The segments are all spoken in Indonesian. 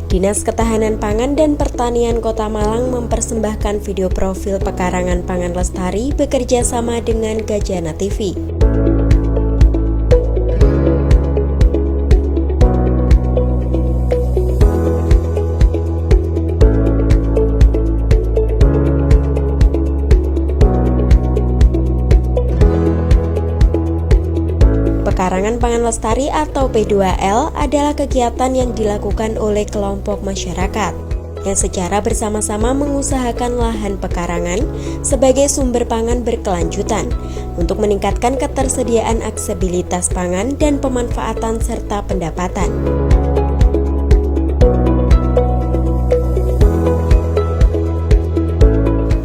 Dinas Ketahanan Pangan dan Pertanian Kota Malang mempersembahkan video profil pekarangan pangan lestari bekerja sama dengan Gajana TV. Pekarangan Pangan Lestari atau P2L adalah kegiatan yang dilakukan oleh kelompok masyarakat yang secara bersama-sama mengusahakan lahan pekarangan sebagai sumber pangan berkelanjutan untuk meningkatkan ketersediaan aksesibilitas pangan dan pemanfaatan serta pendapatan.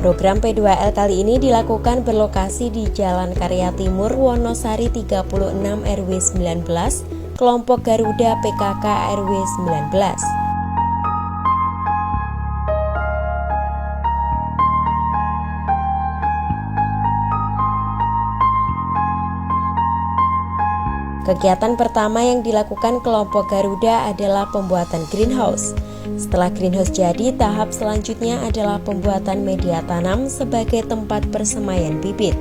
Program P2L kali ini dilakukan berlokasi di Jalan Karya Timur, Wonosari 36 RW 19, kelompok Garuda PKK RW 19. Kegiatan pertama yang dilakukan kelompok Garuda adalah pembuatan greenhouse. Setelah greenhouse jadi, tahap selanjutnya adalah pembuatan media tanam sebagai tempat persemaian bibit.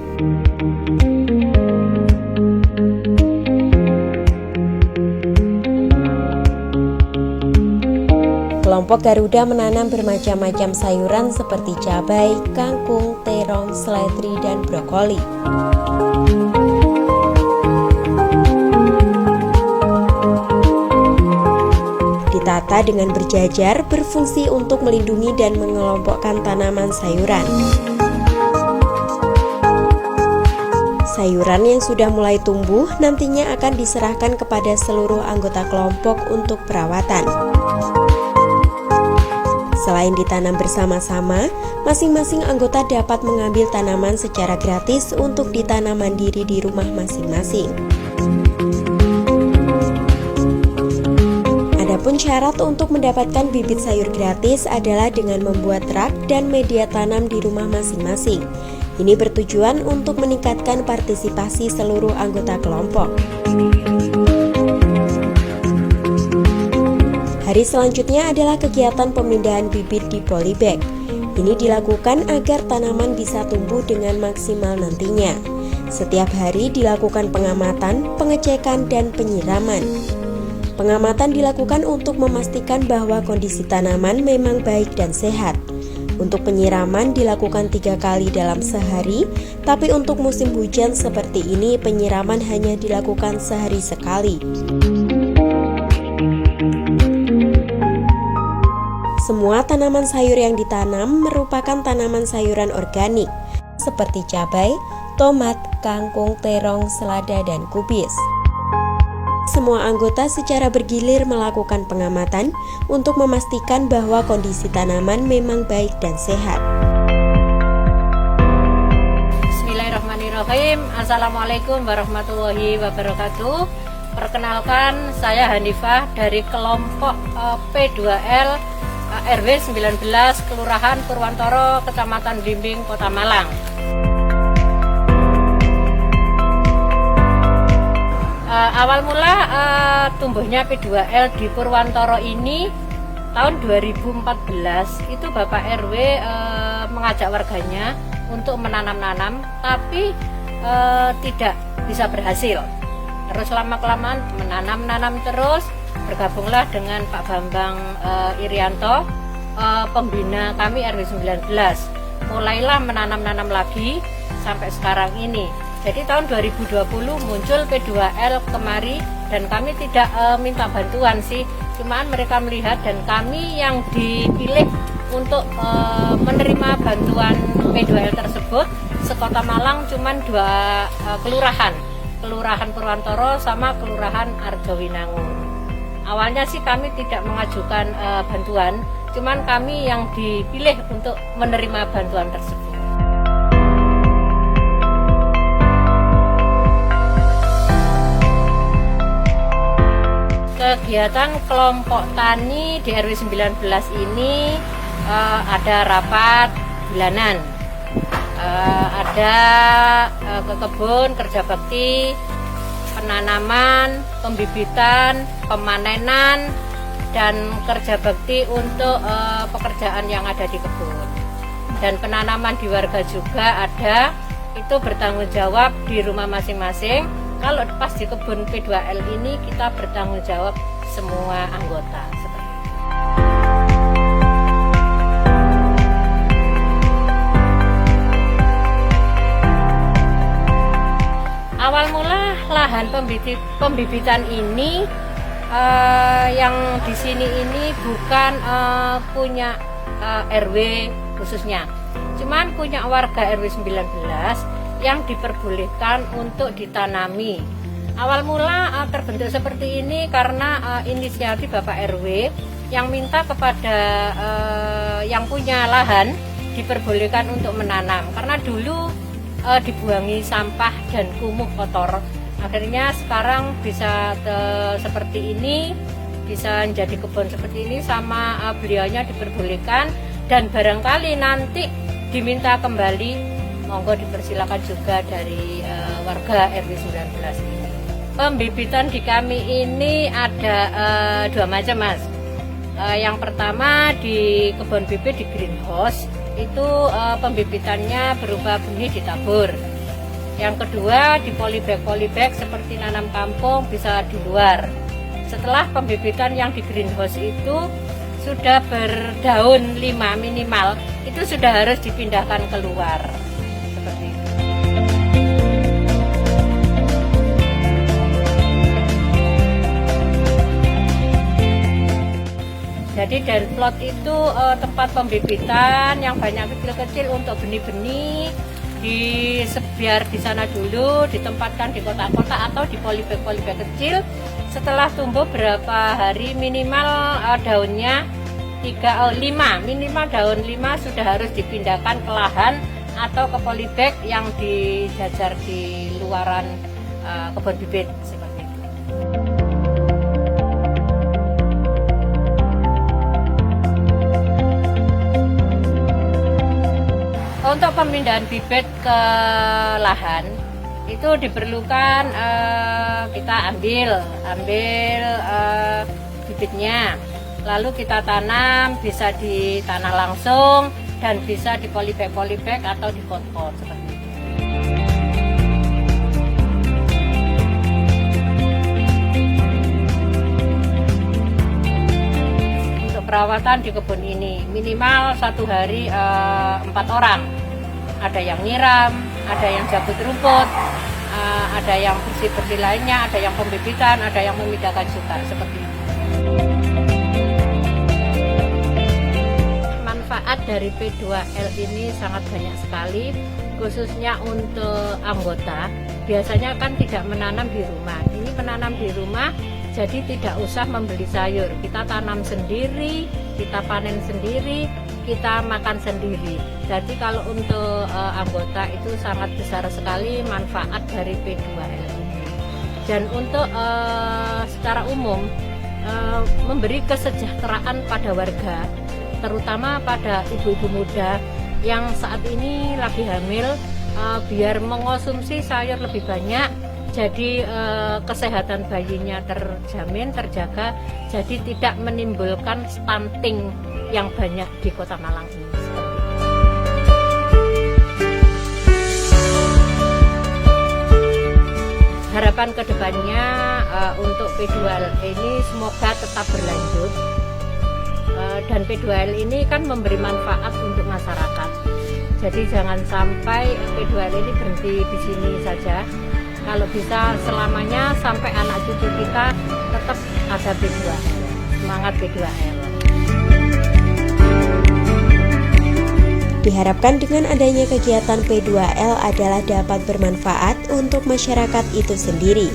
Kelompok Garuda menanam bermacam-macam sayuran seperti cabai, kangkung, terong, seledri, dan brokoli. Ditata dengan berjajar berfungsi untuk melindungi dan mengelompokkan tanaman sayuran. Sayuran yang sudah mulai tumbuh nantinya akan diserahkan kepada seluruh anggota kelompok untuk perawatan. Selain ditanam bersama-sama, masing-masing anggota dapat mengambil tanaman secara gratis untuk ditanam mandiri di rumah masing-masing. Adapun syarat untuk mendapatkan bibit sayur gratis adalah dengan membuat rak dan media tanam di rumah masing-masing. Ini bertujuan untuk meningkatkan partisipasi seluruh anggota kelompok. Hari selanjutnya adalah kegiatan pemindahan bibit di polybag. Ini dilakukan agar tanaman bisa tumbuh dengan maksimal nantinya. Setiap hari dilakukan pengamatan, pengecekan, dan penyiraman. Pengamatan dilakukan untuk memastikan bahwa kondisi tanaman memang baik dan sehat. Untuk penyiraman dilakukan 3 kali dalam sehari, tapi untuk musim hujan seperti ini penyiraman hanya dilakukan sehari sekali. Semua tanaman sayur yang ditanam merupakan tanaman sayuran organik, seperti cabai, tomat, kangkung, terong, selada, dan kubis. Semua anggota secara bergilir melakukan pengamatan untuk memastikan bahwa kondisi tanaman memang baik dan sehat. Bismillahirrahmanirrahim. Assalamualaikum warahmatullahi wabarakatuh. Perkenalkan, saya Hanifah dari kelompok P2L RW 19 Kelurahan Purwantoro, Kecamatan Blimbing, Kota Malang. Awal mula tumbuhnya P2L di Purwantoro ini tahun 2014 itu Bapak RW mengajak warganya untuk menanam-nanam, tapi tidak bisa berhasil. Terus lama-kelamaan menanam-nanam terus, bergabunglah dengan Pak Bambang Irianto, pembina kami RW 19. Mulailah menanam-nanam lagi sampai sekarang ini. Jadi tahun 2020 muncul P2L kemari dan kami tidak minta bantuan sih, cuman mereka melihat dan kami yang dipilih untuk menerima bantuan P2L tersebut sekota Malang cuman 2 kelurahan, Kelurahan Purwantoro sama Kelurahan Arjowinangun. Awalnya sih kami tidak mengajukan bantuan, cuman kami yang dipilih untuk menerima bantuan tersebut. Kegiatan kelompok tani di RW 19 ini ada rapat bulanan, ada ke kebun, kerja bakti, penanaman, pembibitan, pemanenan, dan kerja bakti untuk pekerjaan yang ada di kebun. Dan penanaman di warga juga ada, itu bertanggung jawab di rumah masing-masing. Kalau pas di kebun P2L ini kita bertanggung jawab semua anggota. Awal mula lahan pembibitan ini yang di sini ini bukan punya RW khususnya, cuman punya warga RW 19 yang diperbolehkan untuk ditanami. Awal mula terbentuk seperti ini karena inisiatif Bapak RW yang minta kepada yang punya lahan diperbolehkan untuk menanam, karena dulu dibuangi sampah dan kumuh kotor. Akhirnya sekarang bisa seperti ini, bisa menjadi kebun seperti ini, sama beliaunya diperbolehkan. Dan barangkali nanti diminta kembali, monggo dipersilakan juga dari warga RW 19 ini. Pembibitan di kami ini ada 2 macam, Mas. Yang pertama di kebun bibit di greenhouse, itu pembibitannya berupa benih ditabur. Yang kedua di polybag seperti nanam kampung, bisa di luar. Setelah pembibitan yang di greenhouse itu sudah berdaun 5 minimal, itu sudah harus dipindahkan keluar seperti itu. Jadi dari plot itu tempat pembibitan yang banyak kecil-kecil untuk benih-benih, biar di sana dulu, ditempatkan di kotak-kotak atau di polybag kecil. Setelah tumbuh berapa hari, minimal daunnya 5, minimal daun 5 sudah harus dipindahkan ke lahan atau ke polybag yang dijajar di luaran kebun bibit seperti itu. Untuk pemindahan bibit ke lahan itu diperlukan kita ambil bibitnya, lalu kita tanam, bisa di tanah langsung dan bisa di polybag atau di pot-pot seperti itu. Untuk perawatan di kebun ini minimal 1 hari 4 orang. Ada yang nyiram, ada yang jabut rumput, ada yang bersih-bersih lainnya, ada yang pembibitan, ada yang memindahkan juga seperti itu. Manfaat dari P2L ini sangat banyak sekali, khususnya untuk anggota. Biasanya kan tidak menanam di rumah, ini menanam di rumah, jadi tidak usah membeli sayur. Kita tanam sendiri, kita panen sendiri, kita makan sendiri. Jadi kalau untuk anggota itu sangat besar sekali manfaat dari P2L ini. Dan untuk secara umum memberi kesejahteraan pada warga, terutama pada ibu-ibu muda yang saat ini lagi hamil, biar mengonsumsi sayur lebih banyak, jadi kesehatan bayinya terjamin, terjaga, jadi tidak menimbulkan stunting yang banyak di Kota Malang ini. Harapan kedepannya untuk P2L ini semoga tetap berlanjut, dan P2L ini kan memberi manfaat untuk masyarakat. Jadi jangan sampai P2L ini berhenti di sini saja. Kalau bisa selamanya sampai anak cucu kita tetap ada P2L, semangat P2L. Diharapkan dengan adanya kegiatan P2L adalah dapat bermanfaat untuk masyarakat itu sendiri.